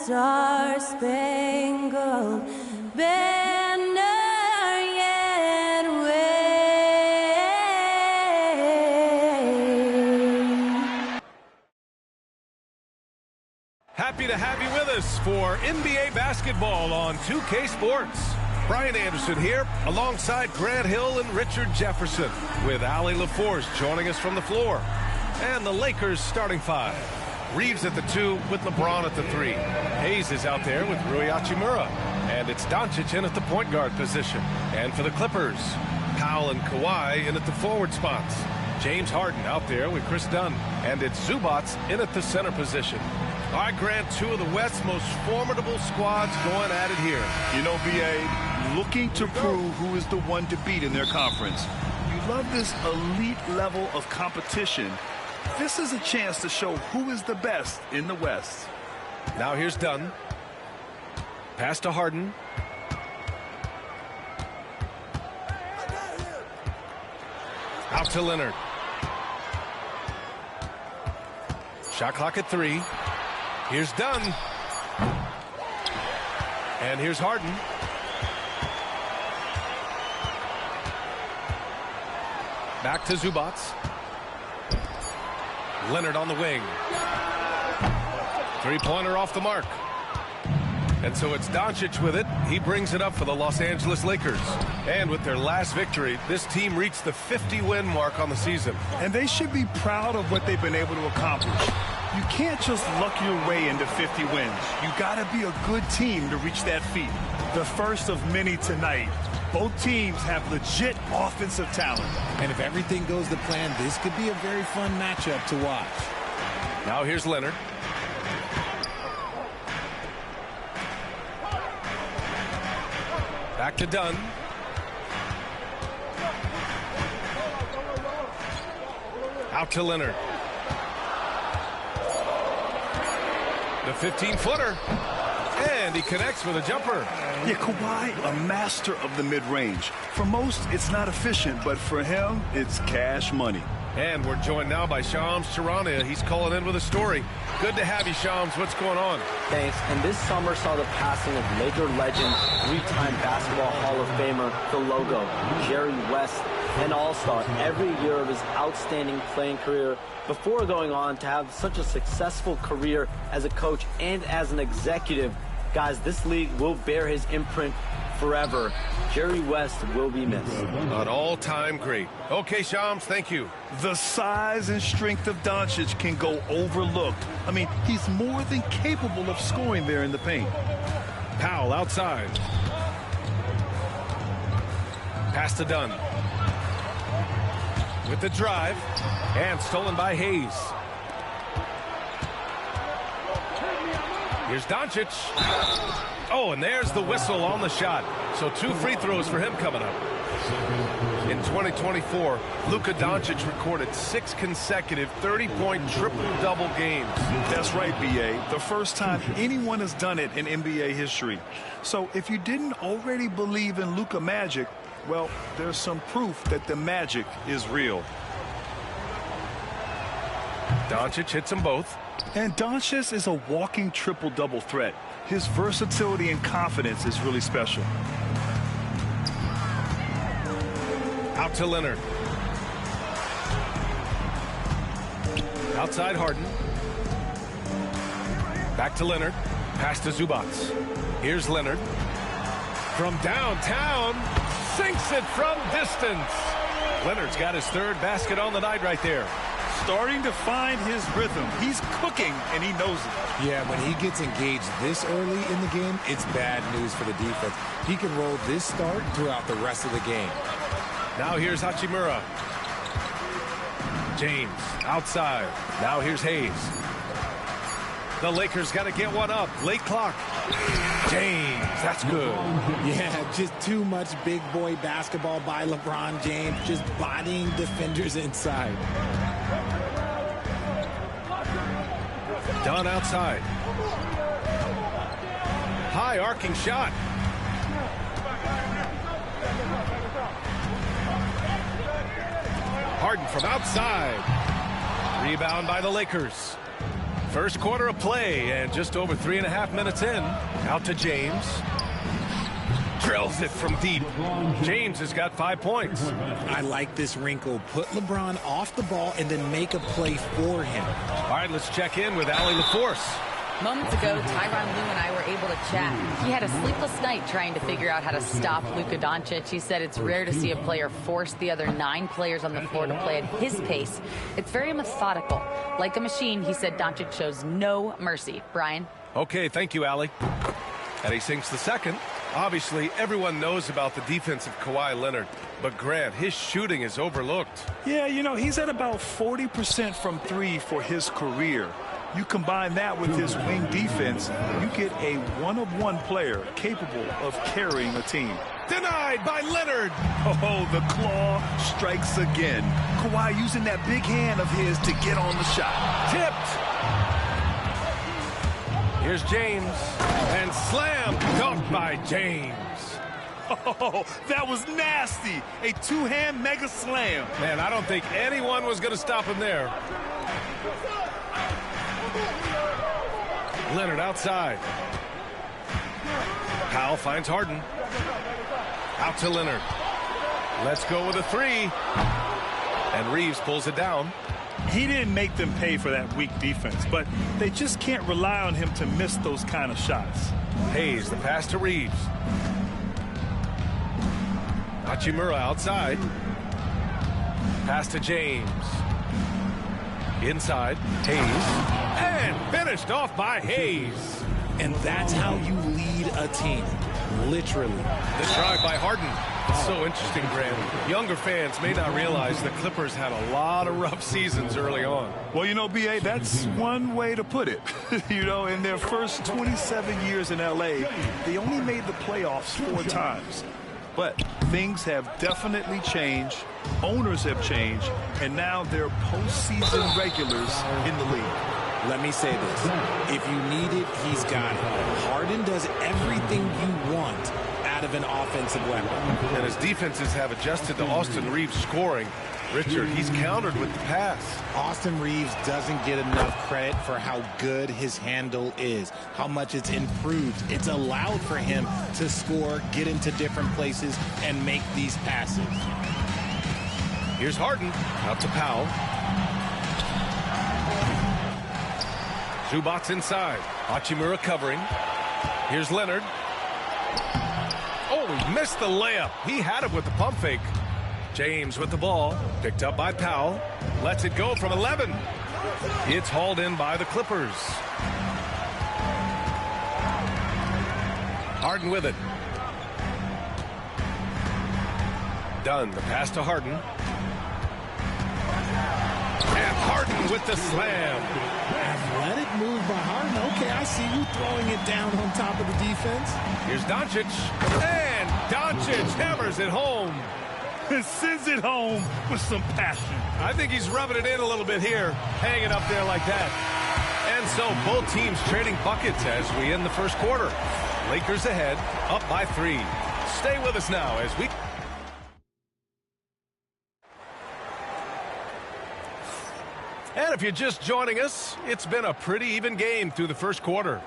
star-spangled banner yet wave. Happy to have you with us for NBA basketball on 2K Sports. Brian Anderson here alongside Grant Hill and Richard Jefferson with Allie LaForce joining us from the floor. And the Lakers starting five. Reeves at the 2 with LeBron at the 3. Hayes is out there with Rui Hachimura. And it's Doncic in at the point guard position. And for the Clippers, Powell and Kawhi in at the forward spots. James Harden out there with Chris Dunn. And it's Zubac in at the center position. All right, Grant, two of the West's most formidable squads going at it here. You know, B.A., looking to prove who is the one to beat in their conference. You love this elite level of competition. This is a chance to show who is the best in the West. Now here's Dunn. Pass to Harden. Out to Leonard. Shot clock at 3. Here's Dunn. And here's Harden. Back to Zubac. Leonard on the wing. Three-pointer off the mark. And so it's Doncic with it. He brings it up for the Los Angeles Lakers. And with their last victory, this team reached the 50-win mark on the season. And they should be proud of what they've been able to accomplish. You can't just luck your way into 50 wins. You got to be a good team to reach that feat. The first of many tonight. Both teams have legit offensive talent. And if everything goes to plan, this could be a very fun matchup to watch. Now here's Leonard. Back to Dunn. Out to Leonard. The 15-footer. And he connects with a jumper. Yeah, Kawhi, a master of the mid-range. For most, it's not efficient, but for him, it's cash money. And we're joined now by Shams Charania. He's calling in with a story. Good to have you, Shams. What's going on? Thanks. And this summer saw the passing of Laker legend, three-time Basketball Hall of Famer, the logo, Jerry West, an all-star every year of his outstanding playing career before going on to have such a successful career as a coach and as an executive. Guys, this league will bear his imprint forever. Jerry West will be missed. An all-time great. Okay, Shams, thank you. The size and strength of Doncic can go overlooked. I mean, he's more than capable of scoring there in the paint. Powell outside. Pass to Dunn. With the drive. And stolen by Hayes. Here's Doncic. Oh, and there's the whistle on the shot. So 2 free throws for him coming up. In 2024, Luka Doncic recorded 6 consecutive 30-point triple-double games. That's right, B.A. The first time anyone has done it in NBA history. So if you didn't already believe in Luka magic, well, there's some proof that the magic is real. Doncic hits them both. And Doncic is a walking triple-double threat. His versatility and confidence is really special. Out to Leonard. Outside Harden. Back to Leonard. Pass to Zubac. Here's Leonard. From downtown. Sinks it from distance. Leonard's got his 3rd basket on the night right there. Starting to find his rhythm. He's cooking, and he knows it. Yeah, when he gets engaged this early in the game, it's bad news for the defense. He can roll this start throughout the rest of the game. Now here's Hachimura. James outside. Now here's Hayes. The Lakers got to get one up. Late clock. James, that's good. Yeah, just too much big boy basketball by LeBron James, just bodying defenders inside. Dunn outside. High arcing shot. Harden from outside. Rebound by the Lakers. First quarter of play, and just over 3.5 minutes in. Out to James. Drills it from deep. James has got 5 points. I like this wrinkle. Put LeBron off the ball and then make a play for him. All right, let's check in with Allie LaForce. Moments ago, Tyronn Lue and I were able to chat. He had a sleepless night trying to figure out how to stop Luka Doncic. He said it's rare to see a player force the other 9 players on the floor to play at his pace. It's very methodical. Like a machine, he said Doncic shows no mercy. Brian? Okay, thank you, Allie. And he sinks the second. Obviously, everyone knows about the defense of Kawhi Leonard. But, Grant, his shooting is overlooked. Yeah, you know, he's at about 40% from 3 for his career. You combine that with his wing defense, you get a one-of-one player capable of carrying a team. Denied by Leonard. Oh, the claw strikes again. Kawhi using that big hand of his to get on the shot. Tipped. Here's James. And slam dunked by James. Oh, that was nasty. A two-hand mega slam. Man, I don't think anyone was going to stop him there. Leonard outside. Powell finds Harden. Out to Leonard. Let's go with a 3. And Reeves pulls it down. He didn't make them pay for that weak defense, but they just can't rely on him to miss those kind of shots. Hayes, the pass to Reeves. Hachimura outside. Pass to James. Inside, Hayes. And finished off by Hayes. And that's how you lead a team. Literally. The drive by Harden. It's so interesting, Graham. Younger fans may not realize the Clippers had a lot of rough seasons early on. Well, you know, B.A., that's one way to put it. You know, in their first 27 years in L.A., they only made the playoffs 4 times. But things have definitely changed. Owners have changed. And now they're postseason regulars in the league. Let me say this. If you need it, he's got it. Harden does everything you want out of an offensive weapon. And his defenses have adjusted to Austin Reeves scoring. Richard, he's countered with the pass. Austin Reeves doesn't get enough credit for how good his handle is, how much it's improved. It's allowed for him to score, get into different places, and make these passes. Here's Harden. Out to Powell. Zubac's inside. Hachimura covering. Here's Leonard. Oh, he missed the layup. He had it with the pump fake. James with the ball. Picked up by Powell. Lets it go from 11. It's hauled in by the Clippers. Harden with it. Dunn, the pass to Harden. And Harden with the slam. Athletic move by Harden. Okay, I see you throwing it down on top of the defense. Here's Doncic. And Doncic hammers it home. And sends it home with some passion. I think he's rubbing it in a little bit here, hanging up there like that. And so both teams trading buckets as we end the first quarter. Lakers ahead, up by 3. Stay with us now as we... And if you're just joining us, it's been a pretty even game through the first quarter.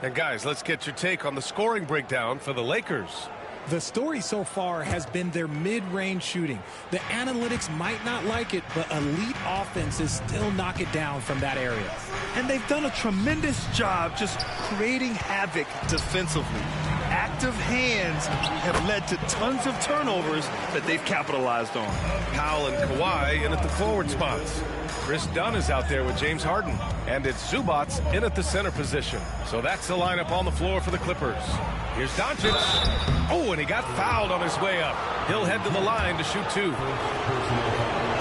And guys, let's get your take on the scoring breakdown for the Lakers. The story so far has been their mid-range shooting. The analytics might not like it, but elite offenses still knock it down from that area. And they've done a tremendous job just creating havoc defensively. Active hands have led to tons of turnovers that they've capitalized on. Powell and Kawhi in at the forward spots. Chris Dunn is out there with James Harden. And it's Zubac's in at the center position. So that's the lineup on the floor for the Clippers. Here's Doncic. Oh, and he got fouled on his way up. He'll head to the line to shoot 2.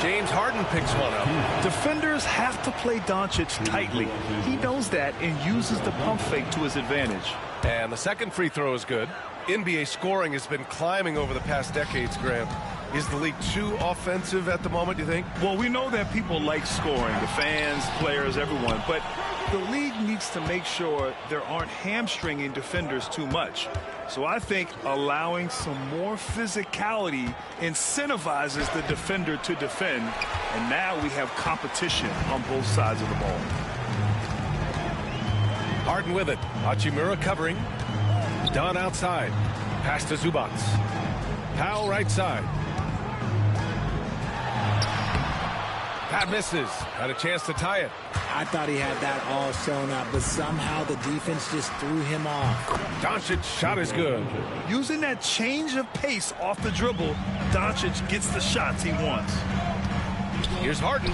James Harden picks one up. Defenders have to play Doncic tightly. He knows that and uses the pump fake to his advantage. And the second free throw is good. NBA scoring has been climbing over the past decades, Graham. Is the league too offensive at the moment, do you think? Well, we know that people like scoring, the fans, players, everyone, but the league needs to make sure there aren't hamstringing defenders too much. So I think allowing some more physicality incentivizes the defender to defend, and now we have competition on both sides of the ball. Harden with it. Hachimura covering. Dunn outside. Pass to Zubac. Powell right side. Pat misses. Had a chance to tie it. I thought he had that all sewn up, but somehow the defense just threw him off. Doncic shot is good. Using that change of pace off the dribble, Doncic gets the shots he wants. Here's Harden.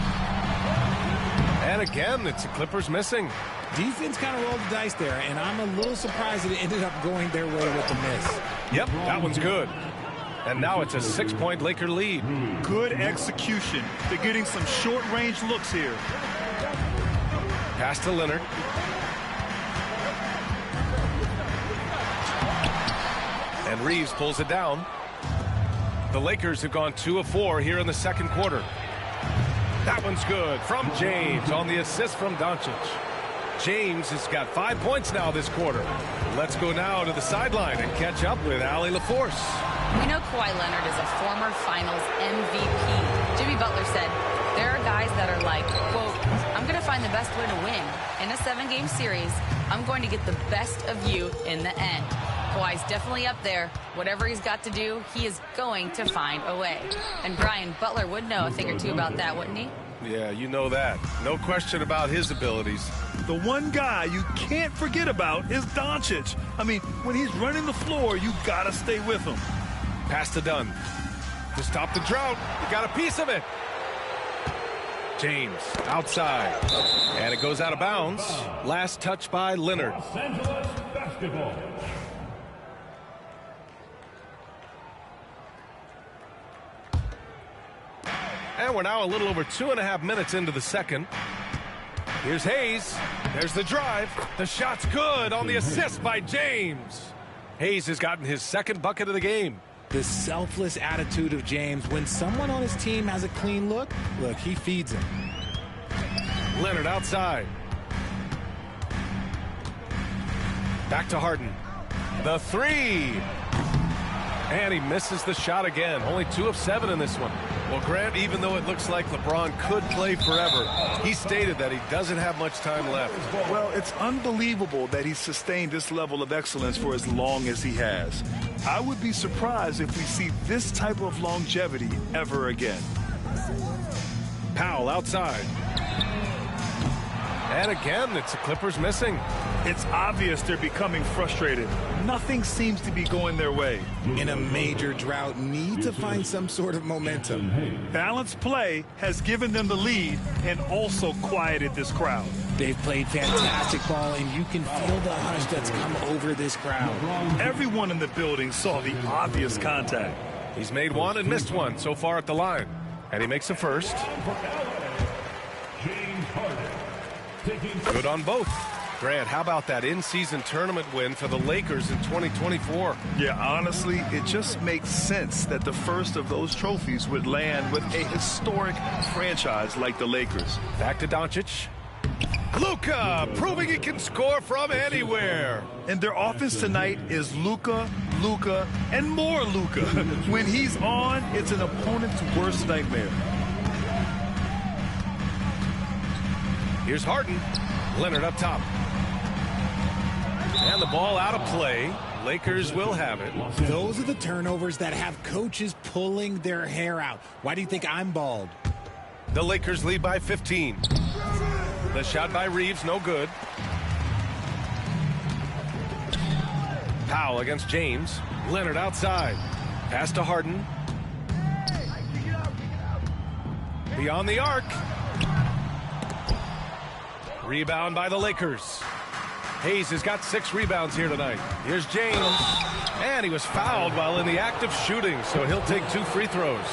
And again, it's the Clippers missing. Defense kind of rolled the dice there, and I'm a little surprised that it ended up going their way with the miss. Yep, that one's good. And now it's a 6-point Laker lead. Good execution. They're getting some short-range looks here. Pass to Leonard. And Reeves pulls it down. The Lakers have gone 2 of 4 here in the second quarter. That one's good from James on the assist from Doncic. James has got 5 points now this quarter. Let's go now to the sideline and catch up with Allie LaForce. We know Kawhi Leonard is a former Finals MVP. Jimmy Butler said, there are guys that are like, quote, I'm going to find the best way to win. In a 7-game series, I'm going to get the best of you in the end. Kawhi's definitely up there. Whatever he's got to do, he is going to find a way. And Brian, Butler would know a thing or two about that, wouldn't he? Yeah, you know that. No question about his abilities. The one guy you can't forget about is Doncic. I mean, when he's running the floor, you got to stay with him. Pass to Dunn. To stop the drought. He got a piece of it. James outside. And it goes out of bounds. Last touch by Leonard. Los Angeles Basketball. And we're now a little over 2.5 minutes into the second. Here's Hayes. There's the drive. The shot's good on the assist by James. Hayes has gotten his second bucket of the game. The selfless attitude of James. When someone on his team has a clean look, he feeds him. Leonard outside. Back to Harden. The three. And he misses the shot again. Only 2 of 7 in this one. Well, Grant, even though it looks like LeBron could play forever, he stated that he doesn't have much time left. Well, it's unbelievable that he's sustained this level of excellence for as long as he has. I would be surprised if we see this type of longevity ever again. Powell outside. And again, it's the Clippers missing. It's obvious they're becoming frustrated. Nothing seems to be going their way. In a major drought, need to find some sort of momentum. Balanced play has given them the lead and also quieted this crowd. They've played fantastic ball, and you can feel the hush that's come over this crowd. Everyone in the building saw the obvious contact. He's made one and missed one so far at the line. And he makes a first. Good on both. Grant, how about that in-season tournament win for the Lakers in 2024? Yeah, honestly, it just makes sense that the first of those trophies would land with a historic franchise like the Lakers. Back to Doncic. Luka, proving he can score from anywhere. And their offense tonight is Luka, Luka, and more Luka. When he's on, it's an opponent's worst nightmare. Here's Harden. Leonard up top. And the ball out of play. Lakers will have it. Those are the turnovers that have coaches pulling their hair out. Why do you think I'm bald? The Lakers lead by 15. The shot by Reeves, no good. Powell against James. Leonard outside. Pass to Harden. Beyond the arc. Rebound by the Lakers. Hayes has got 6 rebounds here tonight. Here's James. And he was fouled while in the act of shooting, so he'll take 2 free throws.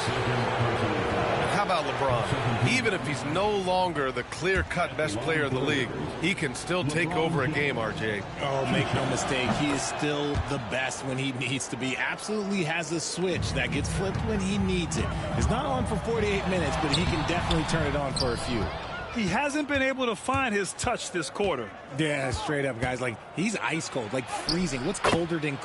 How about LeBron? Even if he's no longer the clear-cut best player in the league, he can still take over a game, RJ. Oh, make no mistake. He is still the best when he needs to be. Absolutely has a switch that gets flipped when he needs it. It's not on for 48 minutes, but he can definitely turn it on for a few. He hasn't been able to find his touch this quarter. Yeah, straight up, guys. He's ice cold, freezing. What's colder than